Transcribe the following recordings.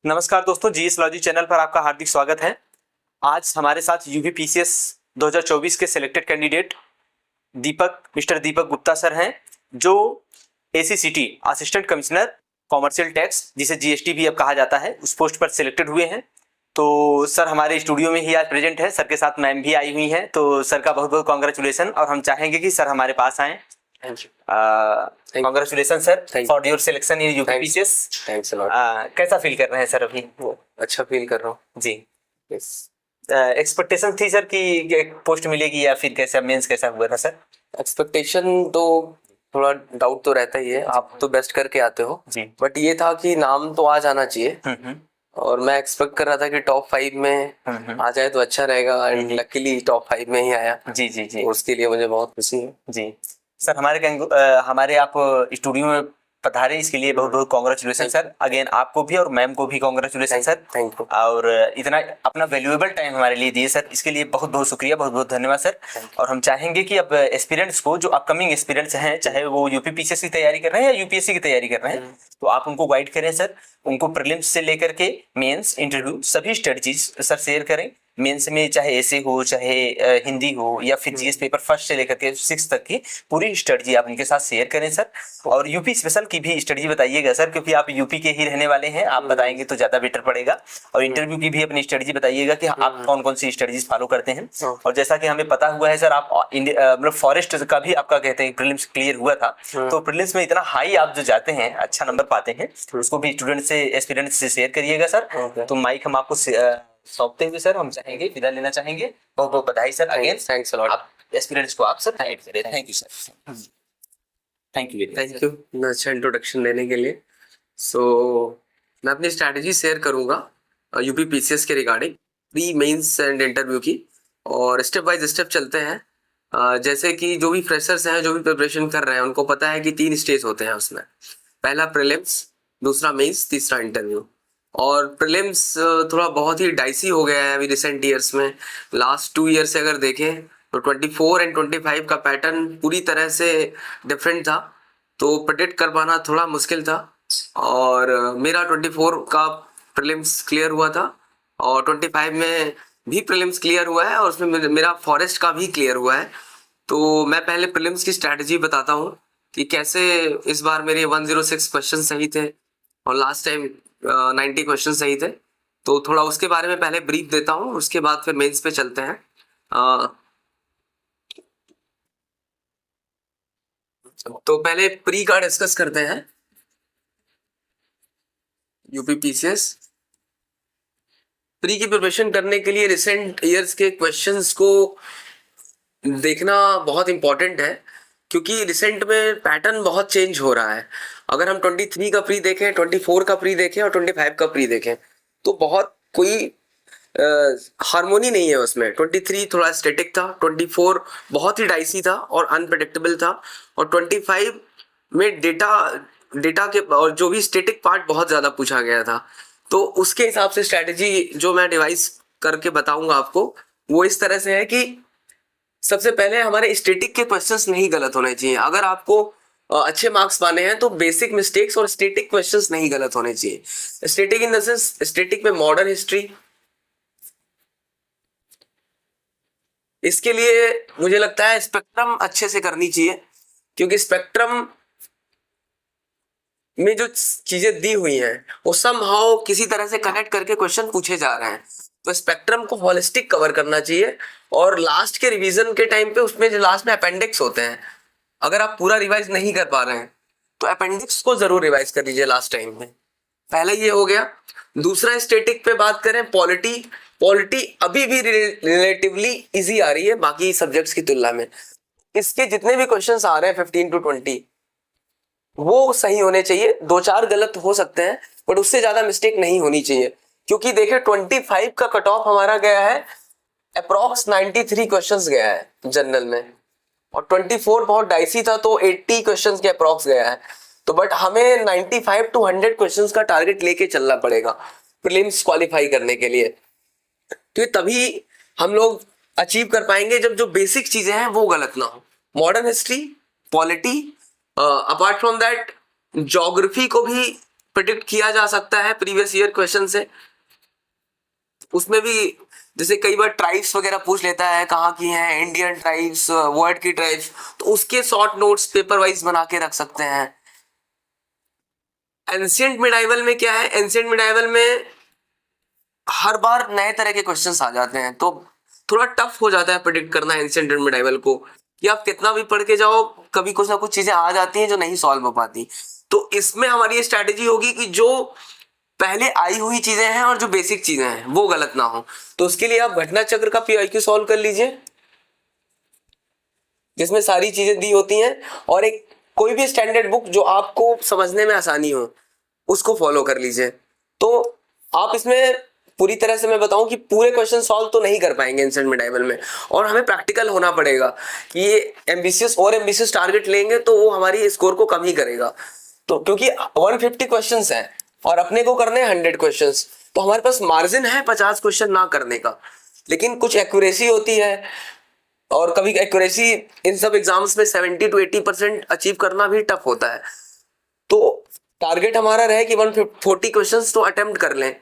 नमस्कार दोस्तों, GS logy channel पर आपका हार्दिक स्वागत है। आज हमारे साथ यूपीपीसीएस 2024 के selected candidate mister Deepak Gupta sir हैं, जो एसीसीटी असिस्टेंट कमिश्नर कॉमर्शियल टैक्स, जिसे जीएसटी भी अब कहा जाता है, उस पोस्ट पर सिलेक्टेड हुए हैं। तो सर हमारे स्टूडियो में ही आज प्रेजेंट है। सर के साथ मैम भी आई हुई हैं, तो सर का बहुत बहुत कॉन्ग्रेचुलेसन। और हम चाहेंगे कि सर हमारे पास आएँ। Thank you. Congratulation sir Thank for your selection in UPPCS. Thanks a lot. कैसा फील कर रहे हैं सर अभी? अच्छा फील कर रहा हूँ। जी। Yes. एक्सपेक्टेशन थी सर कि पोस्ट मिलेगी, या फिर कैसा मेंस कैसा हुआ था सर? एक्सपेक्टेशन तो थोड़ा डाउट तो रहता ही है, आप तो बेस्ट करके आते हो जी। बट ये था कि नाम तो आ जाना चाहिए और मैं एक्सपेक्ट कर रहा था कि टॉप 5 में आ जाए तो अच्छा रहेगा एंड लकीली टॉप 5 में ही आया। जी जी जी। उसके लिए मुझे बहुत खुशी है। जी सर, हमारे आप स्टूडियो में पधारे, इसके लिए बहुत बहुत कॉन्ग्रेचुलेसन सर। अगेन आपको भी और मैम को भी कॉन्ग्रेचुलेसन सर। Thank you. और इतना अपना वैल्यूएबल टाइम हमारे लिए दिए सर, इसके लिए बहुत बहुत शुक्रिया, बहुत बहुत धन्यवाद सर। और हम चाहेंगे कि अब एस्पिरेंट्स को, जो अपकमिंग एस्पिरेंट्स हैं, चाहे वो यूपीपीसीएस की तैयारी कर रहे हैं या यूपीएससी की तैयारी कर रहे हैं, तो आप उनको गाइड करें सर। उनको प्रीलिम्स से लेकर के मेंस, इंटरव्यू, सभी स्ट्रेटजीज सर शेयर करें। मेंस में चाहे ऐसे हो, चाहे हिंदी हो, या फिर जीएस पेपर फर्स्ट से लेकर के 6 तक की पूरी स्ट्रेटजी आप उनके साथ शेयर करें सर। और यूपी स्पेशल की भी स्ट्रेटजी बताइएगा सर, क्योंकि आप यूपी के ही रहने वाले हैं, आप बताएंगे तो ज्यादा बेटर पड़ेगा। और इंटरव्यू की भी अपनी स्ट्रेटजी बताइएगा कि आप कौन कौन सी स्ट्रेटजीज फॉलो करते हैं। और जैसा कि हमें पता हुआ है सर, आप मतलब फॉरेस्ट का भी आपका कहते हैं प्रीलिम्स क्लियर हुआ था, तो प्रीलिम्स में इतना हाई आप जो जाते हैं, अच्छा नंबर पाते हैं, उसको भी स्टूडेंट से, एस्पिरेंट से शेयर करिएगा सर। तो माइक हम आपको सौंपते हुए सर हम चाहेंगे, विदा लेना चाहेंगे। बहुत बहुत बधाई sir. Again thanks a lot. आप एस्पिरेंट्स को आप सर गाइड करें। Thank you sir. Thank you इतना अच्छा इंट्रोडक्शन देने के लिए। सो मैं अपनी स्ट्रैटेजी शेयर करूंगा यूपीपीसीएस के regarding pre mains and interview की, और स्टेप बाय स्टेप चलते हैं। जैसे कि जो भी फ्रेशर्स हैं, जो भी प्रिपरेशन कर रहे हैं, उनको पता है कि 3 स्टेज होते हैं उसमें। पहला प्रीलिम्स, दूसरा मेंस, तीसरा इंटरव्यू। और प्रीलिम्स थोड़ा बहुत ही डाइसी हो गया है अभी रिसेंट ईयर्स में। लास्ट 2 ईयर से अगर देखें तो 24 एंड 25 का पैटर्न पूरी तरह से डिफरेंट था, तो प्रेडिक्ट कर पाना थोड़ा मुश्किल था। और मेरा 24 का प्रीलिम्स क्लियर हुआ था और 25 में भी प्रीलिम्स क्लियर हुआ है, और उसमें मेरा फॉरेस्ट का भी क्लियर हुआ है। तो मैं पहले प्रीलिम्स की स्ट्रैटेजी बताता हूँ कि कैसे इस बार मेरे 106 क्वेश्चन सही थे और लास्ट टाइम 90 क्वेश्चन सही थे। तो थोड़ा उसके बारे में पहले ब्रीफ देता हूँ, उसके बाद फिर मेंस पे चलते हैं। तो पहले प्री का डिस्कस करते हैं। यूपीपीसीएस प्री की प्रिपरेशन करने के लिए रिसेंट ईयर्स के क्वेश्चंस को देखना बहुत इंपॉर्टेंट है, क्योंकि रिसेंट में पैटर्न बहुत चेंज हो रहा है। अगर हम 23 का प्री देखें, 24 का प्री देखें और 25 का प्री देखें, तो बहुत कोई हार्मोनी नहीं है उसमें। 23 थोड़ा स्टैटिक था, 24 बहुत ही डाइसी था और अनप्रेडिक्टेबल था, और 25 में डेटा के और जो भी स्टैटिक पार्ट बहुत ज़्यादा पूछा गया था। तो उसके हिसाब से स्ट्रैटेजी जो मैं डिवाइस करके बताऊंगा आपको, वो इस तरह से है कि सबसे पहले हमारे स्टैटिक के क्वेश्चंस नहीं गलत होने चाहिए। अगर आपको अच्छे मार्क्स पाने हैं तो बेसिक मिस्टेक्स और स्टैटिक क्वेश्चंस नहीं गलत होने चाहिए। Static in the sense, static में मॉडर्न हिस्ट्री, इसके लिए मुझे लगता है स्पेक्ट्रम अच्छे से करनी चाहिए, क्योंकि स्पेक्ट्रम में जो चीजें दी हुई हैं वो समहाउ किसी तरह से कनेक्ट करके क्वेश्चन पूछे जा रहे हैं। तो स्पेक्ट्रम को होलिस्टिक कवर करना चाहिए। और लास्ट के रिवीजन के टाइम पे उसमें जो लास्ट में अपेंडिक्स होते हैं, अगर आप पूरा रिवाइज नहीं कर पा रहे हैं तो अपेंडिक्स को जरूर रिवाइज कर लीजिए लास्ट टाइम में। पहले ये हो गया। दूसरा, स्टैटिक पे बात करें, पॉलिटी अभी भी रिलेटिवली इजी आ रही है बाकी सब्जेक्ट्स की तुलना में। इसके जितने भी क्वेश्चंस आ रहे हैं 15 to 20, वो सही होने चाहिए। 2-4 गलत हो सकते हैं बट उससे ज्यादा मिस्टेक नहीं होनी चाहिए, क्योंकि देखिए 25 का कट ऑफ हमारा गया है, अप्रॉक्स 93 क्वेश्चंस गया है जनरल में, और 24 बहुत डाइसी था तो 80 क्वेश्चंस के अप्रॉक्स गया है। तो बट हमें 95 to 100 क्वेश्चंस का टारगेट लेके चलना पड़ेगा प्रीलिम्स क्वालिफाई करने के लिए। तो तभी हम लोग अचीव कर पाएंगे जब जो बेसिक चीजें हैं वो गलत ना हो। Modern history, polity, apart from that geography को भी प्रिडिक्ट किया जा सकता है प्रीवियस ईयर क्वेश्चन से। उसमें भी जैसे कई बार ट्राइब्स वगैरह पूछ लेता है, कहाँ की हैं, इंडियन ट्राइब्स, वर्ल्ड की ट्राइब्स, तो उसके शॉर्ट नोट्स पेपर वाइज बना के रख सकते हैं। एंशिएंट मिडाइवल में क्या है, एंशिएंट मिडाइवल में हर बार नए तरह के क्वेश्चंस आ जाते हैं, तो थोड़ा टफ हो जाता है प्रिडिक्ट करना एंशिएंट मिडाइवल को, कि आप कितना भी पढ़ के जाओ कभी कुछ ना कुछ चीजें आ जाती हैं जो नहीं सॉल्व हो पाती। तो इसमें हमारी ये स्ट्रैटेजी होगी कि जो पहले आई हुई चीजें हैं और जो बेसिक चीजें हैं वो गलत ना हो। तो उसके लिए आप घटना चक्र का पीआईक्यू सॉल्व कर लीजिए, जिसमें सारी चीजें दी होती हैं, और एक कोई भी स्टैंडर्ड बुक जो आपको समझने में आसानी हो उसको फॉलो कर लीजिए। तो आप इसमें पूरी तरह से मैं बताऊं कि पूरे क्वेश्चन सॉल्व तो नहीं कर पाएंगे एंशिएंट मिडाइवल में, और हमें प्रैक्टिकल होना पड़ेगा कि ये एम्बिशियस टारगेट लेंगे तो वो हमारी स्कोर को कम ही करेगा। तो क्योंकि 150 क्वेश्चंस हैं और अपने को करने हैं 100 क्वेश्चंस, तो हमारे पास मार्जिन है 50 क्वेश्चन ना करने का, लेकिन कुछ एक्यूरेसी होती है, और कभी एक्यूरेसी इन सब एग्जाम्स में 70 to 80% अचीव करना भी टफ होता है। तो टारगेट हमारा रहे कि 140 क्वेश्चंस तो अटेम्प्ट कर लें,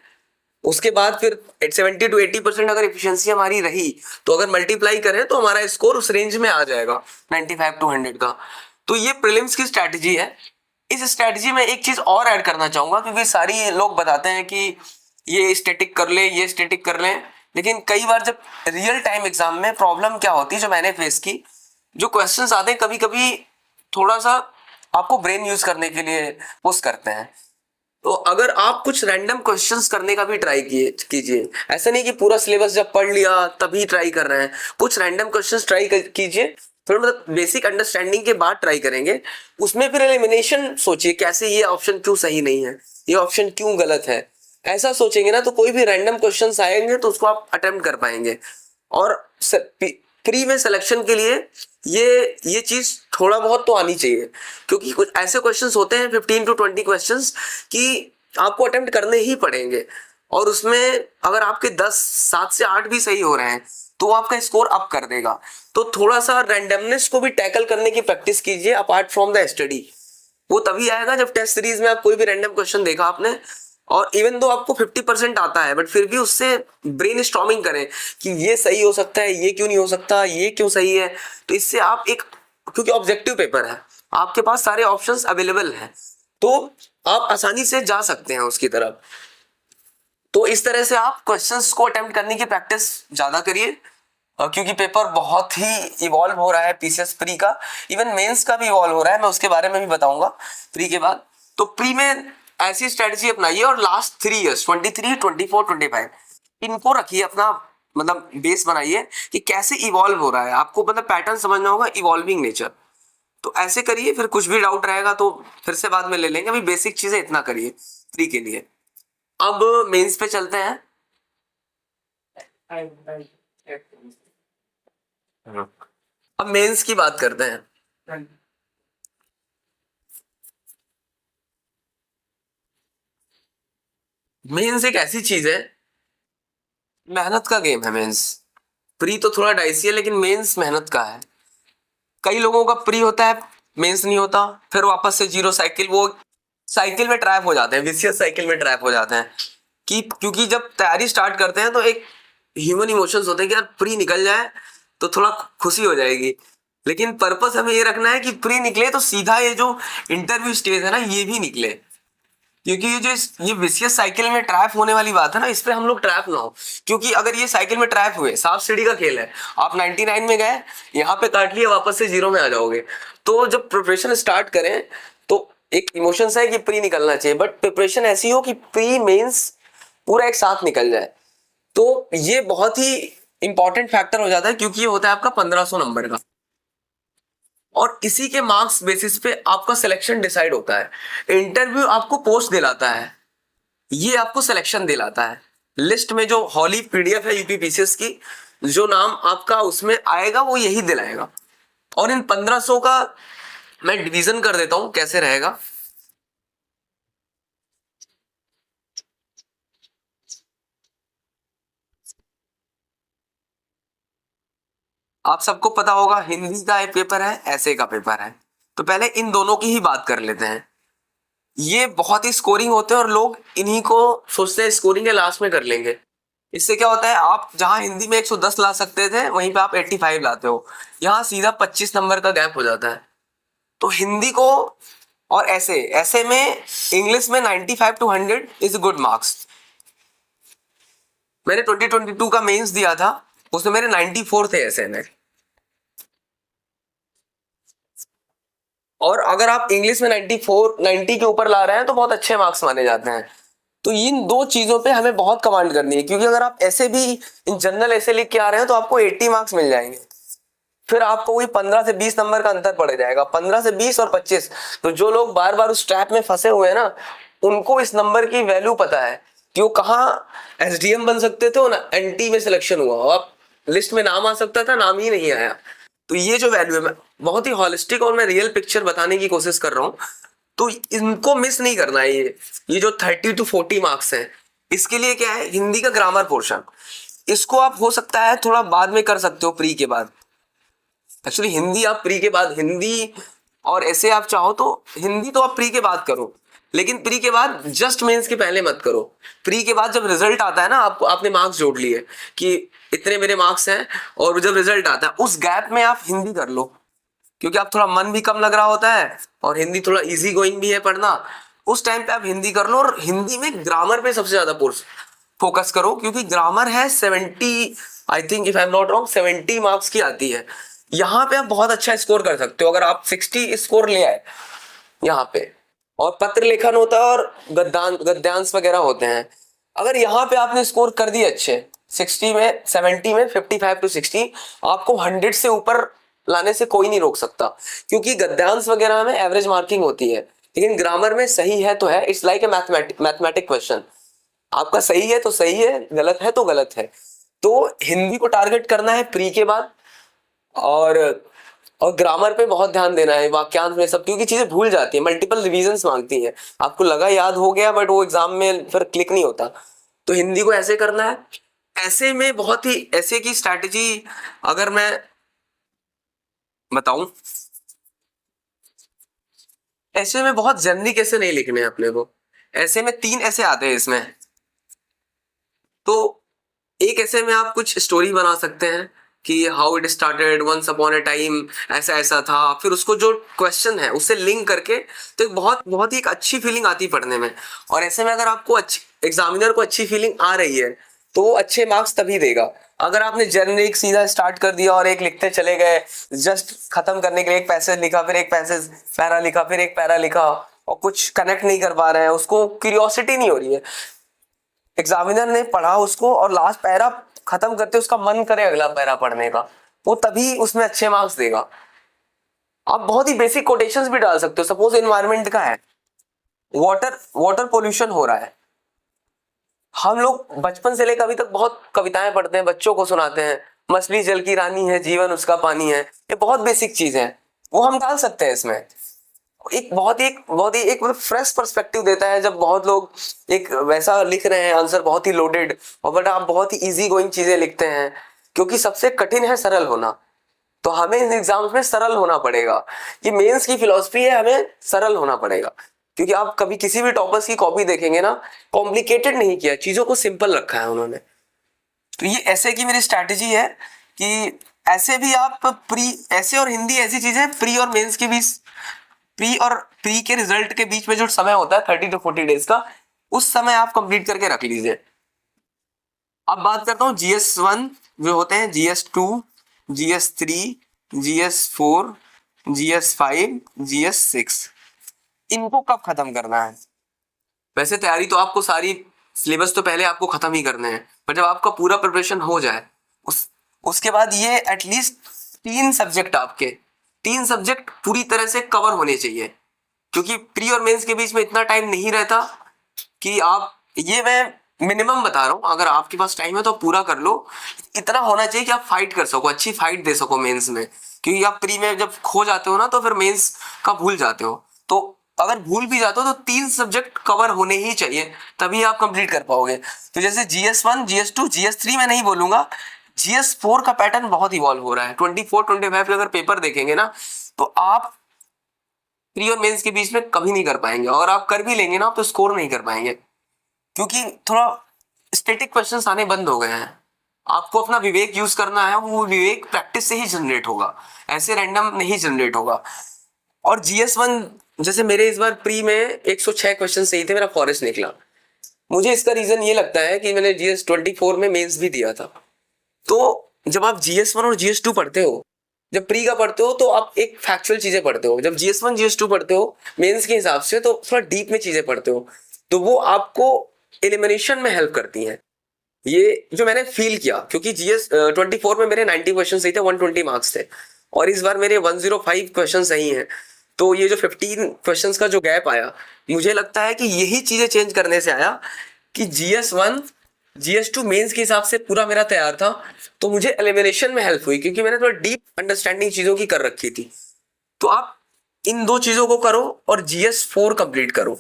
उसके बाद फिर 70 to 80% अगर एफिशिएंसी हमारी रही तो अगर मल्टीप्लाई करें तो हमारा स्कोर उस रेंज में आ जाएगा 95 to 100 का। तो ये प्रीलिम्स की स्ट्रैटेजी है। इस स्ट्रैटेजी में एक चीज और ऐड करना चाहूंगा, क्योंकि सारी लोग बताते हैं कि ये स्टैटिक कर ले, ये स्टैटिक कर ले, लेकिन कई बार जब रियल टाइम एग्जाम में प्रॉब्लम क्या होती है जो मैंने फेस की, जो क्वेश्चंस आते हैं कभी कभी थोड़ा सा आपको ब्रेन यूज करने के लिए पुश करते हैं। तो अगर आप कुछ रैंडम क्वेश्चंस करने का भी ट्राई कीजिए, ऐसा नहीं कि पूरा सिलेबस जब पढ़ लिया तभी ट्राई कर रहे हैं, कुछ रैंडम क्वेश्चंस ट्राई कीजिए, थोड़ा मतलब बेसिक अंडरस्टैंडिंग के बाद ट्राई करेंगे। उसमें फिर एलिमिनेशन सोचिए, कैसे ये ऑप्शन क्यों सही नहीं है, ये ऑप्शन क्यों गलत है, ऐसा सोचेंगे ना तो कोई भी रैंडम क्वेश्चंस आएंगे तो उसको आप अटेम्प्ट कर पाएंगे। और प्री में सिलेक्शन के लिए ये चीज थोड़ा बहुत तो आनी चाहिए, क्योंकि कुछ ऐसे क्वेश्चंस होते हैं 15 to 20 क्वेश्चंस कि आपको अटेम्प्ट करने ही पड़ेंगे, और उसमें अगर आपके 7 से 8 भी सही हो रहे हैं तो आपका स्कोर अप कर देगा। तो थोड़ा सा रैंडमनेस को भी टैकल करने की प्रैक्टिस कीजिए अपार्ट फ्रॉम द स्टडी। वो तभी आएगा जब टेस्ट सीरीज में आप कोई भी रैंडम क्वेश्चन देखा आपने, और इवन दो आपको 50% आता है, बट फिर भी उससे ब्रेन स्टॉर्मिंग करें कि ये सही हो सकता है, ये क्यों नहीं हो सकता, ये क्यों सही है। तो इससे आप क्योंकि ऑब्जेक्टिव पेपर है, आपके पास सारे ऑप्शंस अवेलेबल हैं, तो आप आसानी से जा सकते हैं उसकी तरफ। तो इस तरह से आप क्वेश्चंस को अटेम्प्ट करने की प्रैक्टिस ज्यादा करिए, क्योंकि पेपर बहुत ही इवॉल्व हो रहा है पीसीएस प्री का, इवन मेंस का भी इवॉल्व हो रहा है, मैं उसके बारे में भी बताऊंगा प्री के बाद। तो प्री में ऐसी स्ट्रेटजी अपनाइए, और लास्ट 3 इयर्स 23, 24, 25 इनको रखिए अपना मतलब बेस बनाइए कि कैसे इवॉल्व हो रहा है, आपको मतलब पैटर्न समझना होगा, इवॉल्विंग नेचर। तो ऐसे करिए, फिर कुछ भी डाउट रहेगा तो फिर से बाद में ले लेंगे, अभी बेसिक चीजें इतना करिए प्री के लिए। अब मेंस पे चलते हैं। अब मेंस की बात करते हैं। मेंस एक ऐसी चीज है, मेहनत का गेम है मेंस। प्री तो थोड़ा डाइसी है, लेकिन मेंस मेहनत का है। कई लोगों का प्री होता है, मेंस नहीं होता, फिर वापस से जीरो साइकिल, वो साइकिल में ट्रैप हो जाते हैं, विशियस साइकिल में ट्रैप हो जाते हैं। कि क्योंकि जब तैयारी स्टार्ट करते हैं तो एक ह्यूमन इमोशंस होते हैं कि यार प्री निकल जाए तो थोड़ा खुशी हो जाएगी, लेकिन पर्पस हमें ये रखना है कि प्री निकले तो सीधा ये जो इंटरव्यू स्टेज है ना ये भी निकले, क्योंकि ये विशियस साइकिल में ट्रैप होने वाली बात है ना, इस पे हम लोग ट्रैप ना हो। क्योंकि अगर ये साइकिल में ट्रैप हुए, सांप सीढ़ी का खेल है, आप 99 में गए, यहाँ पे काट लिया, वापस से 0 में आ जाओगे। तो जब प्रिपरेशन स्टार्ट करें तो एक इमोशंस है कि प्री निकलना चाहिए, बट प्रिपरेशन ऐसी हो कि प्री मेंस पूरा एक साथ निकल जाए। तो ये बहुत ही इंपॉर्टेंट फैक्टर हो जाता है, क्योंकि ये होता है आपका 1500 नंबर का, और इसी के मार्क्स बेसिस पे आपका सिलेक्शन डिसाइड होता है। इंटरव्यू आपको पोस्ट दिलाता है, ये आपको सिलेक्शन दिलाता है। लिस्ट में जो हॉली पीडीएफ है यूपीपीसीएस की, जो नाम आपका उसमें आएगा वो यही दिलाएगा। और इन 1500 का मैं डिवीजन कर देता हूं कैसे रहेगा। आप सबको पता होगा हिंदी का एक पेपर है, ऐसे का पेपर है, तो पहले इन दोनों की ही बात कर लेते हैं। ये बहुत ही स्कोरिंग होते हैं और लोग इन्हीं को सोचते हैं स्कोरिंग के लास्ट में कर लेंगे। इससे क्या होता है, आप जहां हिंदी में 110 ला सकते थे वहीं पे आप 85 लाते हो, यहाँ सीधा 25 नंबर का गैप हो जाता है। तो हिंदी को और ऐसे ऐसे में इंग्लिश में 95 to 100 इज गुड मार्क्स। मैंने 2022 का मेंस दिया था, उसमें मेरे 94 थे ऐसे में। और अगर आप इंग्लिश में 90 के ऊपर ला रहे हैं तो बहुत अच्छे मार्क्स माने जाते हैं। तो इन दो चीजों पे हमें बहुत कमांड करनी है, क्योंकि अगर आप ऐसे भी इन जनरल ऐसे लिख के आ रहे हैं तो आपको 80 मार्क्स मिल जाएंगे। फिर आपको वही 15 से 20 नंबर का अंतर पड़ जाएगा, 15 से 20 और 25। तो जो लोग बार बार उस ट्रैप में फंसे हुए हैं ना, उनको इस नंबर की वैल्यू पता है कि वो कहाँ एसडीएम बन सकते थे ना, एनटी में सिलेक्शन हुआ, आप लिस्ट में नाम आ सकता था, नाम ही नहीं आया। तो ये जो वैल्यू है, मैं बहुत ही हॉलिस्टिक और मैं रियल पिक्चर बताने की कोशिश कर रहा हूँ। तो इनको मिस नहीं करना है। ये जो 30 to 40 मार्क्स हैं, इसके लिए क्या है, हिंदी का ग्रामर पोर्शन, इसको आप हो सकता है थोड़ा बाद में कर सकते हो, प्री के बाद। एक्चुअली हिंदी आप प्री के बाद, हिंदी और ऐसे आप चाहो तो हिंदी तो आप प्री के बाद करो, लेकिन प्री के बाद जस्ट मेंस के पहले मत करो। प्री के बाद जब रिजल्ट आता है ना, आपको आपने मार्क्स जोड़ लिए कि इतने मेरे मार्क्स हैं, और जब रिजल्ट आता है उस गैप में आप हिंदी कर लो, क्योंकि आप थोड़ा मन भी कम लग रहा होता है और हिंदी थोड़ा इजी गोइंग भी है पढ़ना। उस टाइम पे आप हिंदी कर लो, और हिंदी में ग्रामर पे सबसे ज्यादा फोकस करो, क्योंकि ग्रामर है 70, I think if I am not wrong 70 marks की आती है। यहाँ पे आप बहुत अच्छा स्कोर कर सकते हो अगर आप 60 स्कोर ले आए यहाँ पे। और पत्र लेखन होता है और गद्यांश वगैरह होते हैं। अगर यहाँ पे आपने स्कोर कर दिए अच्छे 60 में, 70 में, 55 to 60, आपको 100 से ऊपर लाने से कोई नहीं रोक सकता, क्योंकि गद्यांश वगैरह में एवरेज मार्किंग होती है, लेकिन ग्रामर में सही है तो है। It's like a mathematic question, आपका सही है तो सही है, गलत है तो गलत है। तो हिंदी को टारगेट करना है प्री के बाद, और ग्रामर पे बहुत ध्यान देना है, वाक्यांश में सब, क्योंकि चीजें भूल जाती है, मल्टीपल रिवीजन्स मांगती है। आपको लगा याद हो गया, बट वो एग्जाम में फिर क्लिक नहीं होता। तो हिंदी को ऐसे करना है। ऐसे में बहुत ही ऐसे की स्ट्रैटेजी अगर मैं बताऊं, ऐसे में बहुत जेनरिक ऐसे नहीं लिखने हैं अपने को। ऐसे में 3 ऐसे आते हैं इसमें। तो एक ऐसे में आप कुछ स्टोरी बना सकते हैं कि how it started once upon a time, ऐसा ऐसा था, फिर उसको जो क्वेश्चन है उससे लिंक करके, तो एक बहुत ही एक अच्छी फीलिंग आती पढ़ने में। और ऐसे में अगर आपको अच्छी एग्जामिनर को अच्छी फीलिंग आ रही है तो वो अच्छे मार्क्स तभी देगा। अगर आपने जेनरिक सीधा स्टार्ट कर दिया और एक लिखते चले गए, जस्ट खत्म करने के लिए एक पैसेज लिखा, फिर एक पैसेज पैरा लिखा, फिर एक पैरा लिखा, और कुछ कनेक्ट नहीं कर पा रहे हैं, उसको क्यूरियोसिटी नहीं हो रही है, एग्जामिनर ने पढ़ा उसको और लास्ट पैरा खत्म करते उसका मन करे अगला पैरा पढ़ने का, वो तभी उसमें अच्छे मार्क्स देगा। आप बहुत ही बेसिक कोटेशंस भी डाल सकते हो। सपोज एनवायरनमेंट का है, वाटर पोल्यूशन हो रहा है, हम लोग बचपन से लेकर अभी तक बहुत कविताएं पढ़ते हैं, बच्चों को सुनाते हैं, मछली जल की रानी है, जीवन उसका पानी है, ये बहुत बेसिक चीज है, वो हम डाल सकते हैं इसमें। एक बहुत ही एक मतलब फ्रेश पर्सपेक्टिव देता है जब बहुत लोग एक वैसा लिख रहे हैं आंसर बहुत ही लोडेड, और बट आप बहुत ही इजी गोइंग चीजें लिखते हैं, क्योंकि सबसे कठिन है सरल होना। तो हमें इन एग्जाम्स में सरल होना पड़ेगा। ये मेंस की फिलॉसफी है, हमें सरल होना पड़ेगा, क्योंकि आप कभी किसी भी टॉपर्स की कॉपी देखेंगे ना, कॉम्प्लिकेटेड नहीं किया, चीजों को सिंपल रखा है उन्होंने। तो ये ऐसे की मेरी स्ट्रैटेजी है कि ऐसे भी आप प्री, ऐसे और हिंदी ऐसी चीज है, प्री और मेंस के बीच, प्री के रिजल्ट के बीच में जो समय होता है 30 to 40 डेज का, उस समय आप कंप्लीट करके रख लीजिए। अब बात करता हूँ GS1 जो होते हैं, GS2, GS3, GS4, GS5, GS6, इनको कब खत्म करना है? वैसे तैयारी तो आपको सारी सिलेबस तो पहले आपको खत्म ही करने हैं, पर जब आपका पूरा प्रिपरेशन हो जाए उसके बाद ये एटलीस्ट 3 सब्जेक्ट आपके 3 सब्जेक्ट पूरी तरह से कवर होने चाहिए, क्योंकि प्री और मेंस के बीच में इतना टाइम नहीं रहता कि आप, ये मैं मिनिमम बता रहा हूँ, अगर आपके पास टाइम है तो पूरा कर लो। इतना होना चाहिए कि आप फाइट कर सको, अच्छी फाइट दे सको मेंस में, क्योंकि आप प्री में जब खो जाते हो ना तो फिर मेंस का भूल जाते हो। तो अगर भूल भी जाते हो तो 3 सब्जेक्ट कवर होने ही चाहिए, तभी आप कंप्लीट कर पाओगे। तो जैसे GS1, GS2, GS3 मैं नहीं बोलूंगा, GS4 का पैटर्न बहुत इवॉल्व हो रहा है। 24-25 अगर पेपर देखेंगे ना, तो आप प्री और मेंस के बीच में कभी नहीं कर पाएंगे, और आप कर भी लेंगे ना तो स्कोर नहीं कर पाएंगे, क्योंकि थोड़ा स्टैटिक क्वेश्चंस आने बंद हो गए हैं। आपको अपना विवेक यूज करना है, वो विवेक प्रैक्टिस से ही जनरेट होगा, ऐसे रैंडम नहीं जनरेट होगा। और GS1 जैसे मेरे इस बार प्री में 106 क्वेश्चन सही थे, मेरा फॉरेस्ट निकला। मुझे इसका रीजन ये लगता है कि मैंने GS24 में मेंस भी दिया था। तो जब आप GS1 और GS2 पढ़ते हो, जब प्री का पढ़ते हो तो आप एक फैक्चुअल चीजें पढ़ते हो, जब GS1 GS2 पढ़ते हो मेंस के हिसाब से तो थोड़ा डीप में चीजें पढ़ते हो, तो वो आपको एलिमिनेशन में हेल्प करती हैं। ये जो मैंने फील किया, क्योंकि GS24 में मेरे 90 क्वेश्चन सही थे, 120 मार्क्स थे, और इस बार मेरे 105 क्वेश्चन सही हैं। तो ये जो 15 क्वेश्चंस का जो गैप आया, मुझे लगता है कि यही चीजें चेंज करने से आया कि GS1 GS2 मेंस के हिसाब से पूरा मेरा तैयार था, तो मुझे एलिमिनेशन में हेल्प हुई, क्योंकि मैंने थोड़ा डीप अंडरस्टैंडिंग चीजों की कर रखी थी। तो आप इन दो चीजों को करो और GS4 कंप्लीट करो।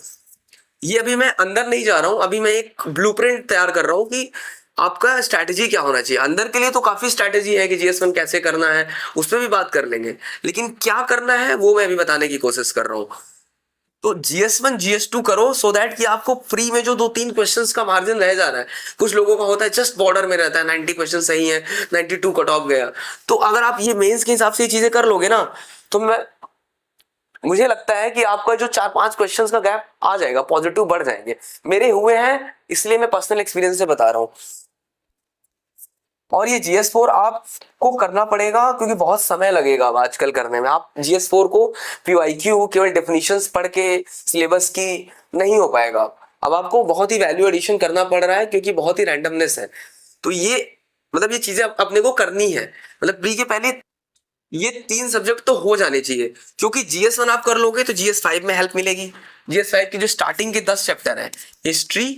ये अभी मैं अंदर नहीं जा रहा हूँ, अभी मैं एक ब्लूप्रिंट तैयार कर रहा हूँ कि आपका स्ट्रैटेजी क्या होना चाहिए। अंदर के लिए तो काफी स्ट्रैटेजी है कि GS1 कैसे करना है, उस पर भी बात कर लेंगे, लेकिन क्या करना है वो मैं अभी बताने की कोशिश कर रहा हूँ। तो GS1 GS2 करो, सो दैट कि आपको प्री में जो 2-3 क्वेश्चंस का मार्जिन रह जा रहा है, कुछ लोगों का होता है जस्ट बॉर्डर में रहता है, 90 क्वेश्चन सही है, 92 कट ऑफ गया, तो अगर आप ये मेंस के हिसाब से ये चीजें कर लोगे ना, तो मुझे लगता है कि आपका जो 4-5 क्वेश्चंस का गैप आ जाएगा, पॉजिटिव बढ़ जाएंगे। मेरे हुए हैं, इसलिए मैं पर्सनल एक्सपीरियंस से बता रहा हूँ। और ये GS4 आपको करना पड़ेगा, क्योंकि बहुत समय लगेगा अब आजकल करने में। आप GS4 को PYQ केवल डेफिनेशंस पढ़ के सिलेबस की नहीं हो पाएगा। अब आपको बहुत ही वैल्यू एडिशन करना पड़ रहा है, क्योंकि बहुत ही रैंडमनेस है। तो ये मतलब ये चीजें अपने को करनी है, मतलब प्री के पहले ये 3 सब्जेक्ट तो हो जाने चाहिए, क्योंकि GS1 आप कर लोगे तो GS5 में हेल्प मिलेगी। GS5 की जो स्टार्टिंग के 10 चैप्टर है, हिस्ट्री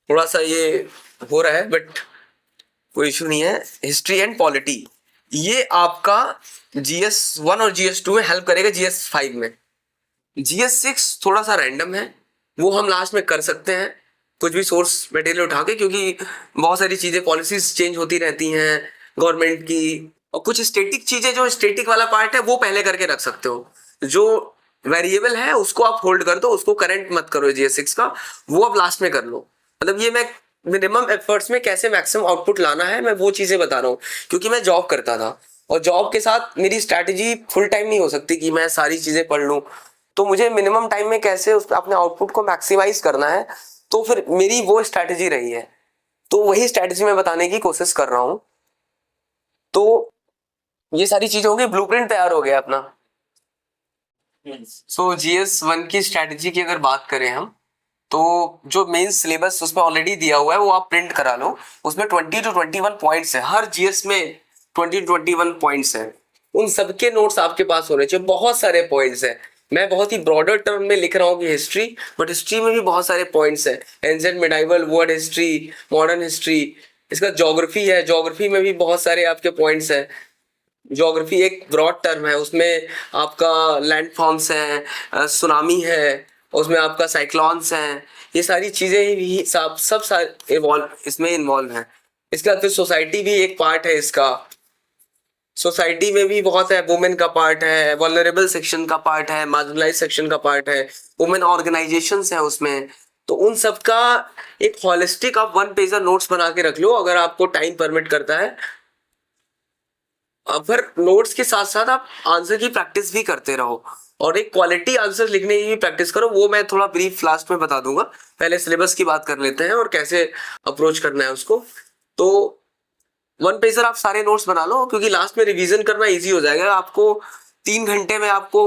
थोड़ा सा ये हो रहा है बट कोई इशू नहीं है, हिस्ट्री एंड पॉलिटी, ये आपका GS1 और GS2 में हेल्प करेगा। GS5 में GS6 थोड़ा सा रैंडम है, वो हम लास्ट में कर सकते हैं कुछ भी सोर्स मटेरियल उठा के, क्योंकि बहुत सारी चीजें पॉलिसीज चेंज होती रहती हैं गवर्नमेंट की, और कुछ स्टैटिक चीजें, जो स्टैटिक वाला पार्ट है वो पहले करके रख सकते हो, जो वेरिएबल है उसको आप होल्ड कर दो, उसको करंट मत करो GS6 का, वो आप लास्ट में कर लो। मतलब ये मैं मिनिमम एफर्ट्स में कैसे मैक्सिमम आउटपुट लाना है, मैं वो चीजें बता रहा हूँ, क्योंकि मैं जॉब करता था और जॉब के साथ मेरी स्ट्रैटेजी फुल टाइम नहीं हो सकती कि मैं सारी चीजें पढ़ लूँ, तो मुझे मिनिमम टाइम में कैसे अपने आउटपुट को मैक्सिमाइज करना है, तो फिर मेरी वो स्ट्रैटेजी रही है, तो वही स्ट्रैटेजी मैं बताने की कोशिश कर रहा हूँ। तो ये सारी चीजें हो गई, ब्लूप्रिंट तैयार हो गया अपना। सो GS1 की स्ट्रैटेजी की अगर बात करें हम, तो जो मेन सिलेबस उसमें ऑलरेडी दिया हुआ है वो आप प्रिंट करा लो, उसमें 20 to 21 पॉइंट्स है, हर GS में 20 to 21 पॉइंट्स है, उन सबके नोट्स आपके पास होने चाहिए। बहुत सारे पॉइंट्स है, मैं बहुत ही ब्रॉडर टर्म में लिख रहा हूँ कि हिस्ट्री, बट हिस्ट्री में भी बहुत सारे पॉइंट्स है, ancient medieval, world history, modern history, इसका ज्योग्राफी है, ज्योग्राफी में भी बहुत सारे आपके पॉइंट्स है। ज्योग्राफी एक ब्रॉड टर्म है, उसमें आपका लैंड फॉर्म्स हैं, सुनामी है, उसमें आपका साइक्लोन्स हैं, ये सारी चीजें भी सब सारे इसमें इन्वॉल्व हैं। इसके बाद फिर सोसाइटी भी एक पार्ट है इसका, सोसाइटी में भी बहुत है, वुमेन का पार्ट है, वल्नरेबल सेक्शन का पार्ट है, मार्जिनलाइज सेक्शन का पार्ट है, वुमेन ऑर्गेनाइजेशंस है उसमें, तो उन सब का एक हॉलिस्टिक आप 1 पेजर नोट्स बना के रख लो, अगर आपको टाइम परमिट करता है। फिर नोट्स के साथ साथ आप आंसर की प्रैक्टिस भी करते रहो, और एक क्वालिटी आंसर लिखने की भी प्रैक्टिस करो, वो मैं थोड़ा ब्रीफ लास्ट में बता दूंगा। पहले सिलेबस की बात कर लेते हैं और कैसे अप्रोच करना है उसको। तो 1 पेजर आप सारे नोट्स बना लो, क्योंकि लास्ट में रिवीजन करना इजी हो जाएगा। आपको 3 घंटे में आपको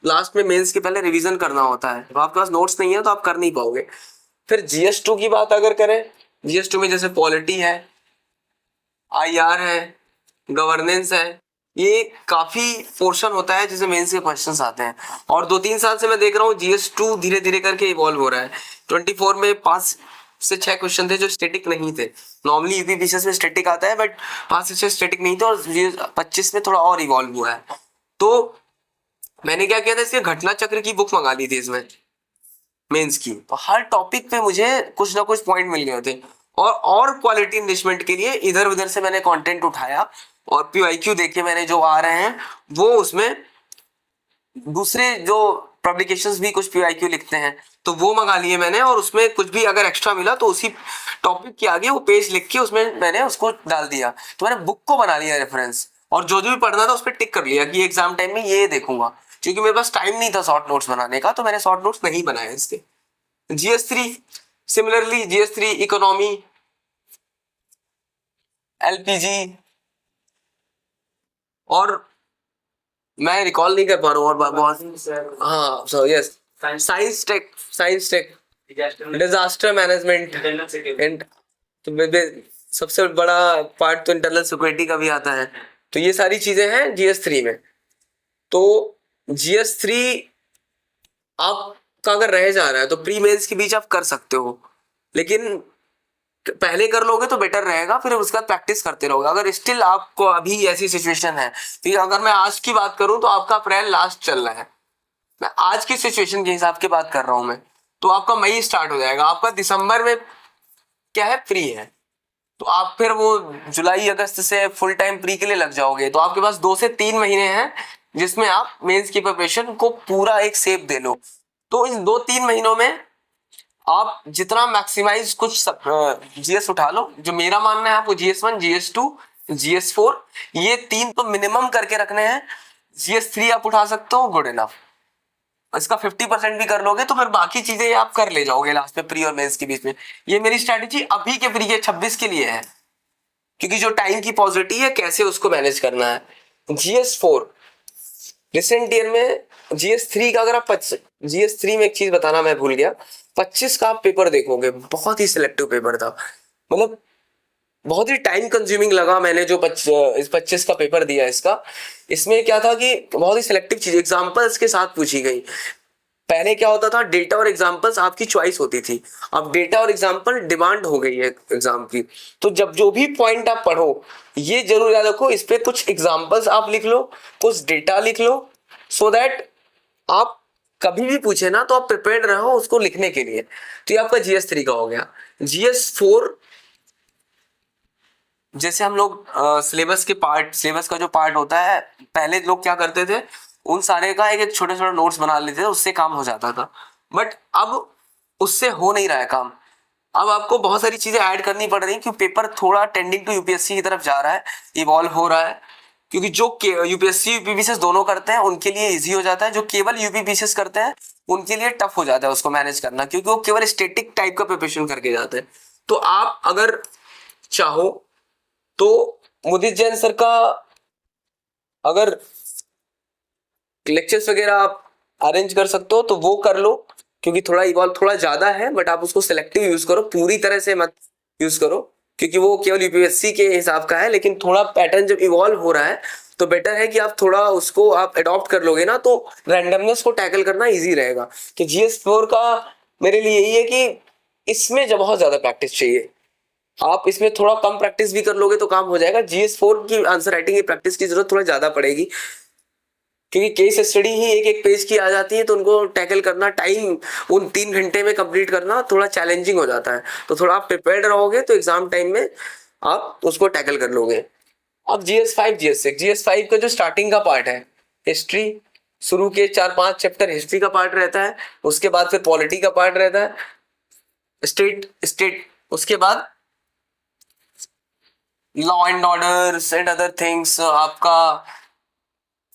लास्ट में मेंस के पहले रिवीजन करना होता है, तो आपके पास नोट्स नहीं है तो आप कर नहीं पाओगे। फिर GS2 की बात अगर करें, GS2 में जैसे पॉलिटी है, IR है, गवर्नेंस है, ये काफी पोर्शन होता है जिसमें मेंस के क्वेश्चंस आते हैं। और 2-3 साल से मैं देख रहा हूँ GS2 धीरे धीरे करके इवॉल्व हो रहा है। 24 में 5 से 6 क्वेश्चन थे जो स्टैटिक नहीं थे, नॉर्मली यूपीपीसीएस में स्टैटिक आता है, बट 5 से 6 स्टैटिक नहीं थे, और 25 में थोड़ा और इवॉल्व हुआ है। तो मैंने क्या किया था, इसके घटना चक्र की बुक मंगा ली थी इसमें मेंस की, तो हर टॉपिक पे मुझे कुछ ना कुछ पॉइंट मिल गए थे, और क्वालिटी इनरिचमेंट के लिए इधर उधर से मैंने कंटेंट उठाया, और PYQ देखे मैंने जो आ रहे हैं वो उसमें दूसरे जो पब्लिकेशंस भी कुछ PYQ लिखते हैं तो वो मंगा लिए मैंने, और उसमें कुछ भी अगर एक्स्ट्रा मिला तो उसी टॉपिक के आगे वो पेज लिख के उसमें मैंने उसको डाल दिया। तो मैंने बुक को बना लिया रेफरेंस, और जो जो भी पढ़ना था उस पर टिक कर लिया कि एग्जाम टाइम में ये देखूंगा। क्योंकि मेरे पास टाइम नहीं था शॉर्ट नोट्स बनाने का, तो मैंने शॉर्ट नोट्स नहीं बनाए इसके। GS3 similarly, GS3 economy, LPG, और मैं रिकॉल नहीं कर पा रहा हूँ, और बहुत, हाँ so yes, science tech, disaster management, तो सबसे बड़ा पार्ट तो इंटरनल सिक्योरिटी का भी आता है। तो ये सारी चीजें हैं GS3 में। तो GS3 आपका अगर रह जा रहा है तो प्री मेंस के बीच आप कर सकते हो, लेकिन पहले कर लोगे तो बेटर रहेगा, फिर उसका प्रैक्टिस करते रहोगे। अगर स्टिल आपको अभी ऐसी सिचुएशन है, तो अगर मैं आज की बात करूं तो आपका अप्रैल लास्ट चल रहा है, मैं आज की सिचुएशन के हिसाब की बात कर रहा हूं मैं, तो आपका मई स्टार्ट हो जाएगा, आपका दिसंबर में क्या है, प्री है, तो आप फिर वो जुलाई अगस्त से फुल टाइम प्री के लिए लग जाओगे। तो आपके पास 2 से 3 महीने हैं जिसमें आप मेंस की प्रिपरेशन को पूरा एक शेप दे लो। तो इन 2-3 महीनों में आप जितना मैक्सिमाइज कुछ GS उठा लो। जो मेरा मानना है, आपको GS1, GS2, GS4 ये 3 तो मिनिमम करके रखने हैं। GS3 आप उठा सकते हो, गुड इनफ। इसका 50% भी कर लोगे तो फिर बाकी चीजें आप कर ले जाओगे लास्ट में, प्री और मेंस के बीच में। ये मेरी स्ट्रेटेजी अभी के प्री के 26 के लिए है, क्योंकि जो टाइम की पॉजिटिव है कैसे उसको मैनेज करना है। GS4 रिसेंट ईयर में, GS3 का अगर आप GS3 में एक चीज बताना मैं भूल गया, 25 का आप पेपर देखोगे, बहुत ही सिलेक्टिव पेपर था, मतलब बहुत ही टाइम कंज्यूमिंग लगा। मैंने जो 25 का पेपर दिया इसमें क्या था कि बहुत ही सिलेक्टिव चीज एग्जांपल्स के साथ पूछी गई। पहले क्या होता था, डेटा और एग्जांपल्स आपकी चॉइस होती थी, अब डेटा और एग्जांपल डिमांड हो गई है एग्जाम की। तो जब जो भी पॉइंट आप पढ़ो, ये जरूर याद रखो, इस पे कुछ एग्जांपल्स आप लिख लो, कुछ डेटा लिख लो, सो दैट आप कभी भी पूछे ना तो आप प्रिपेयर्ड रहो उसको लिखने के लिए। तो ये आपका GS3 का हो गया। GS4 जैसे हम लोग सिलेबस का जो पार्ट होता है, पहले लोग क्या करते थे, उन सारे का एक एक छोटे छोटे नोट्स बना लेते थे, उससे काम हो जाता था। बट अब उससे हो नहीं रहा है काम। अब आपको बहुत सारी चीजें ऐड करनी पड़ रही है, क्योंकि पेपर थोड़ा टेंडिंग टू UPSC की तरफ जा रहा है, इवॉल्व हो रहा है। क्योंकि जो UPSC UPPCS दोनों करते हैं उनके लिए इजी हो जाता है, जो केवल UPPCS करते हैं उनके लिए टफ हो जाता है उसको मैनेज करना, क्योंकि वो केवल स्टैटिक टाइप का प्रिपरेशन करके जाते हैं। तो आप अगर चाहो तो मुदित जैन सर का अगर लेक्चर्स वगैरह आप अरेंज कर सकते हो तो वो कर लो, क्योंकि थोड़ा इवॉल्व थोड़ा ज्यादा है, बट आप उसको सिलेक्टिव यूज करो, पूरी तरह से मत यूज करो, क्योंकि वो केवल UPSC के हिसाब का है। लेकिन थोड़ा पैटर्न जब इवॉल्व हो रहा है तो बेटर है कि आप थोड़ा उसको आप अडॉप्ट कर लोगे ना, तो रैंडमनेस को टैकल करना इजी रहेगा। कि GS4 का मेरे लिए यही है कि इसमें जब बहुत ज्यादा प्रैक्टिस चाहिए, आप इसमें थोड़ा कम प्रैक्टिस भी कर लोगे तो काम हो जाएगा। GS4 की आंसर राइटिंग की प्रैक्टिस की जरूरत थोड़ा ज्यादा पड़ेगी, क्योंकि केस स्टडी ही एक एक पेज की आ जाती है, तो उनको टैकल करना, टाइम उन 3 घंटे में कंप्लीट करना थोड़ा चैलेंजिंग हो जाता है। तो थोड़ा आप प्रिपेयर्ड रहोगे तो एग्जाम टाइम में आप उसको टैकल कर लोगे। अब GS5 GS6 का जो स्टार्टिंग का पार्ट है, हिस्ट्री, शुरू के 4-5 चैप्टर हिस्ट्री का पार्ट रहता है, उसके बाद फिर पॉलिटी का पार्ट रहता है, स्टेट, उसके बाद law and order and other things, आपका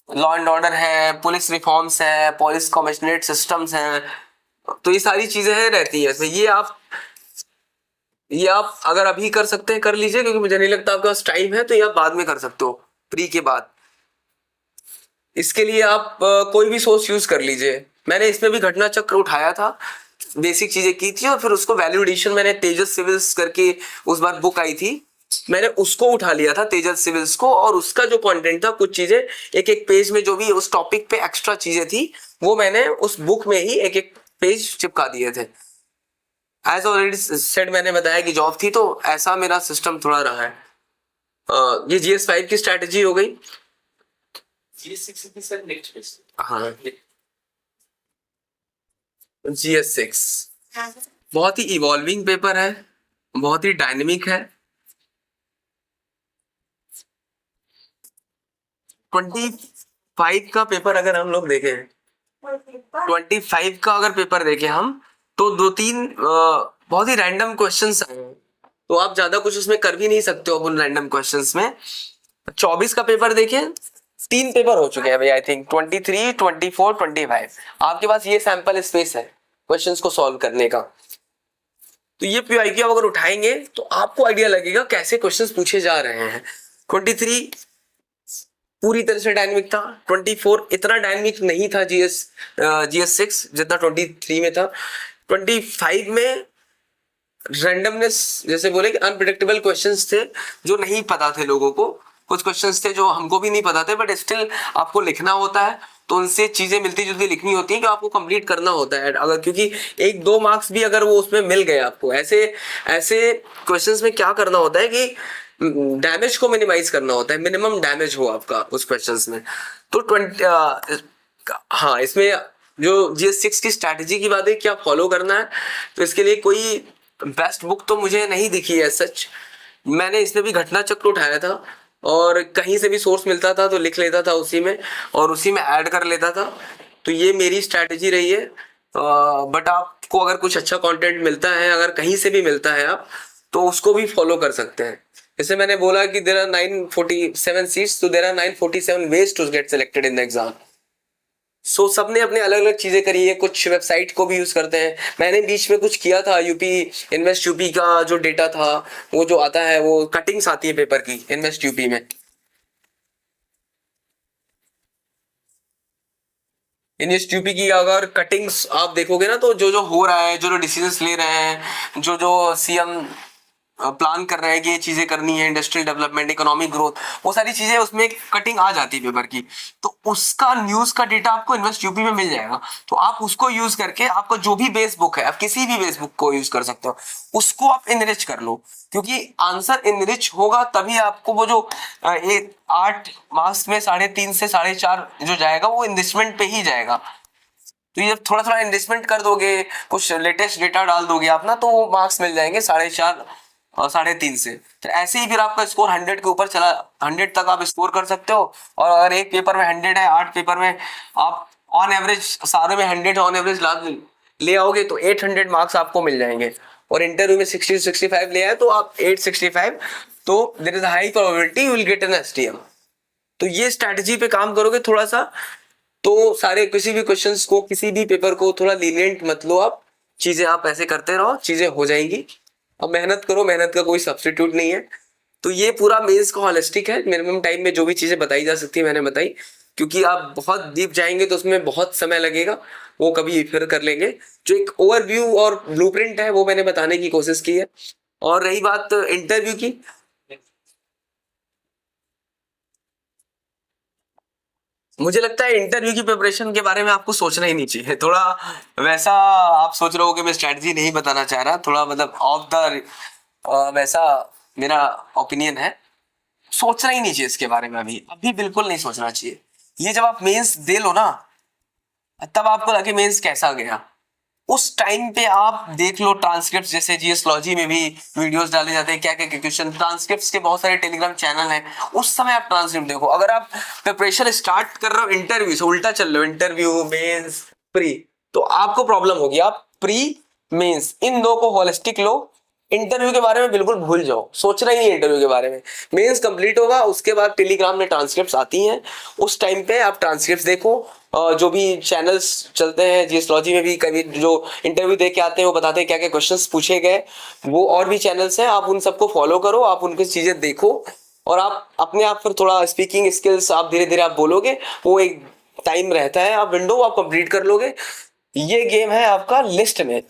लॉ एंड ऑर्डर है, पुलिस रिफॉर्म्स है, पुलिस कमिश्नरेट सिस्टम्स हैं, तो ये सारी चीजें हैं रहती है। तो ये आप अगर अभी कर सकते हैं कर लीजिए, क्योंकि मुझे नहीं लगता आपके पास टाइम है, तो ये आप बाद में कर सकते हो प्री के बाद। इसके लिए आप कोई भी सोर्स यूज कर लीजिए। मैंने इसमें भी घटना चक्र उठाया था, बेसिक चीजें की थी, और फिर उसको वैल्यू एडिशन मैंने तेजस सिविल्स करके उस बार बुक आई थी, मैंने उसको उठा लिया था तेजस सिविल्स को, और उसका जो कंटेंट था, कुछ चीजें एक एक पेज में जो भी उस टॉपिक पे एक्स्ट्रा चीजें थी, वो मैंने उस बुक में ही एक एक पेज चिपका दिए थे। एज ऑलरेडी सेड, मैंने बताया कि जॉब थी, तो ऐसा मेरा सिस्टम थोड़ा रहा है। ये GS5 की स्ट्रैटेजी हो गई। GS6 की सर नेक्स्ट पेज। हाँ, GS6 बहुत ही इवॉल्विंग पेपर है, बहुत ही डायनेमिक है। 20 25 का पेपर अगर हम लोग देखें, 25 का अगर पेपर देखें हम, तो 2-3 बहुत ही रैंडम क्वेश्चंस आए हैं, तो आप ज्यादा कुछ उसमें कर भी नहीं सकते हो उन रैंडम क्वेश्चंस में। 24 का पेपर देखें, 3 पेपर हो चुके हैं भाई, आई थिंक 23, 24, 25। आपके पास ये सैंपल स्पेस है क्वेश्चंस को सॉल्व करने का। तो ये PYQ अगर उठाएंगे तो आपको आइडिया लगेगा कैसे क्वेश्चंस पूछे जा रहे हैं। 23 पूरी तरह से डायनेमिक था, 24 इतना डायनेमिक नहीं था GS 6 जितना 23 में था। 25 में रैंडमनेस, जैसे बोले कि अनप्रेडिक्टेबल क्वेश्चंस थे जो नहीं पता थे लोगों को, कुछ क्वेश्चंस थे जो हमको भी नहीं पता थे, बट स्टिल आपको लिखना होता है, तो उनसे चीजें मिलती जुलती लिखनी होती है कि आपको कंप्लीट करना होता है। अगर क्योंकि 1-2 मार्क्स भी अगर वो उसमें मिल गए आपको, ऐसे क्वेश्चंस में क्या करना होता है कि डैमेज को मिनिमाइज करना होता है, मिनिमम डैमेज हो आपका उस क्वेश्चंस में। तो 20 हाँ, इसमें जो GS 6 की स्ट्रैटेजी की बात है क्या फॉलो करना है, तो इसके लिए कोई बेस्ट बुक तो मुझे नहीं दिखी है सच। मैंने इसमें भी घटना चक्र उठाया था और कहीं से भी सोर्स मिलता था तो लिख लेता था उसी में, और उसी में ऐड कर लेता था। तो ये मेरी स्ट्रैटेजी रही है। बट आपको अगर कुछ अच्छा कंटेंट मिलता है, अगर कहीं से भी मिलता है आप, तो उसको भी फॉलो कर सकते हैं। जैसे मैंने बोला कि देयर आर 947 सीट्स, तो there are 947 ways to get selected in the exam. So सबने अपने अलग अलग चीजें करी है, कुछ वेबसाइट को भी यूज करते हैं। मैंने बीच में कुछ किया था, यूपी इन्वेस्ट यूपी का जो डेटा था, वो जो आता है, वो कटिंग्स आती है पेपर की इन्वेस्ट यूपी में। इन्वेस्ट यूपी की अगर कटिंग्स आप देखोगे ना, तो जो जो हो रहा है, जो जो डिसीजंस ले रहे हैं, जो जो सीएम प्लान कर रहे हैं कि ये चीजें करनी है, इंडस्ट्रियल डेवलपमेंट, इकोनॉमिक ग्रोथ, वो सारी चीजें उसमें कटिंग आ जाती है पेपर की। तो उसका न्यूज का डेटा आपको इन्वेस्ट यूपी में मिल जाएगा। तो आप उसको यूज करके, आपका जो भी बेस बुक है, आप किसी भी बेस बुक को यूज कर सकते हो, उसको आप इनरिच कर लो, क्योंकि आंसर इनरिच होगा तभी आपको वो जो 8 मार्क्स में 3.5 से 4.5 जो जाएगा वो इन्वेस्टमेंट पे ही जाएगा। तो ये थोड़ा थोड़ा इन्वेस्टमेंट कर दोगे, कुछ लेटेस्ट डेटा डाल दोगे आप ना, तो वो मार्क्स मिल जाएंगे 4.5 और 3.5 से। तो ऐसे ही फिर आपका स्कोर 100 के ऊपर चला, 100 तक आप स्कोर कर सकते हो। और अगर एक पेपर में 100 है, 8 पेपर में आप ऑन एवरेज सारे में 100 ऑन एवरेज ले आओगे, तो 800 मार्क्स आपको मिल जाएंगे। और इंटरव्यू में 60 से 65 ले आए तो आप 865, तो there is high probability you will get an STM। तो ये स्ट्रैटेजी पे काम करोगे थोड़ा सा, तो सारे किसी भी क्वेश्चंस को, किसी भी पेपर को थोड़ा लीनियंट मत लो आप, चीजें आप ऐसे करते रहो, चीजें हो जाएंगी। अब मेहनत करो, मेहनत का कोई सब्स्टिट्यूट नहीं है। तो ये पूरा मेंस का होलिस्टिक है, मिनिमम टाइम में जो भी चीजें बताई जा सकती है मैंने बताई, क्योंकि आप बहुत डीप जाएंगे तो उसमें बहुत समय लगेगा, वो कभी फिर कर लेंगे। जो एक ओवरव्यू और ब्लूप्रिंट है वो मैंने बताने की कोशिश की है। और रही बात इंटरव्यू की, मुझे लगता है इंटरव्यू की प्रिपरेशन के बारे में आपको सोचना ही नहीं चाहिए। थोड़ा वैसा आप सोच रहे हो कि मैं स्ट्रैटेजी नहीं बताना चाह रहा, थोड़ा मतलब ऑफ द वैसा मेरा ओपिनियन है। सोचना ही नहीं चाहिए इसके बारे में, अभी बिल्कुल नहीं सोचना चाहिए। ये जब आप मेंस दे लो ना, तब आपको लगे मेंस कैसा गया, उस टाइम पे आप देख लो ट्रांसक्रिप्ट, जैसे GS लॉजी में भी वीडियोस डाले जाते हैं, क्या क्या क्वेश्चन, ट्रांसक्रिप्ट्स के बहुत सारे टेलीग्राम चैनल हैं, उस समय आप ट्रांसक्रिप्ट देखो। अगर आप प्रिपरेशन स्टार्ट कर रहे हो इंटरव्यू से, उल्टा चल रहे हो, इंटरव्यू मेंस प्री, तो आपको प्रॉब्लम होगी। आप प्री मेंस इन दो को होलिस्टिक लो, इंटरव्यू के बारे में बिल्कुल भूल जाओ, सोचना ही नहीं इंटरव्यू के बारे में। मेंस कंप्लीट होगा, उसके बाद टेलीग्राम में ट्रांसक्रिप्ट्स आती हैं, उस टाइम पे आप ट्रांसक्रिप्ट्स देखो। जो भी चैनल्स चलते हैं GS लॉजी में भी, कभी जो इंटरव्यू दे के आते हैं वो बताते हैं क्या क्या क्वेश्चंस पूछे गए, वो और भी चैनल्स हैं, आप उन सबको फॉलो करो, आप उनकी चीजें देखो, और आप अपने आप पर थोड़ा स्पीकिंग स्किल्स आप धीरे धीरे आप बोलोगे, वो एक टाइम रहता है, आप विंडो आप कंप्लीट कर लोगे। ये गेम है आपका लिस्ट में,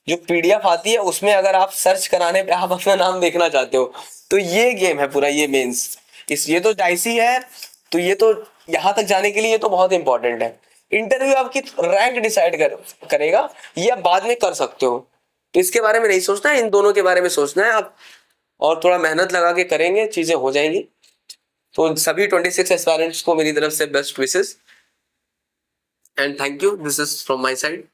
जो PDF आती है उसमें अगर आप सर्च कराने पे आप अपना नाम देखना चाहते हो, तो ये गेम है पूरा, ये मेंस। ये तो डाइसी है, तो ये तो यहाँ तक जाने के लिए तो बहुत इंपॉर्टेंट है। इंटरव्यू आपकी रैंक डिसाइड करेगा, ये आप बाद में कर सकते हो, तो इसके बारे में नहीं सोचना है, इन दोनों के बारे में सोचना है आप, और थोड़ा मेहनत लगा के करेंगे, चीजें हो जाएंगी। तो सभी 26 एस्पायरेंट्स को मेरी तरफ से best wishes and thank you. This is from my side.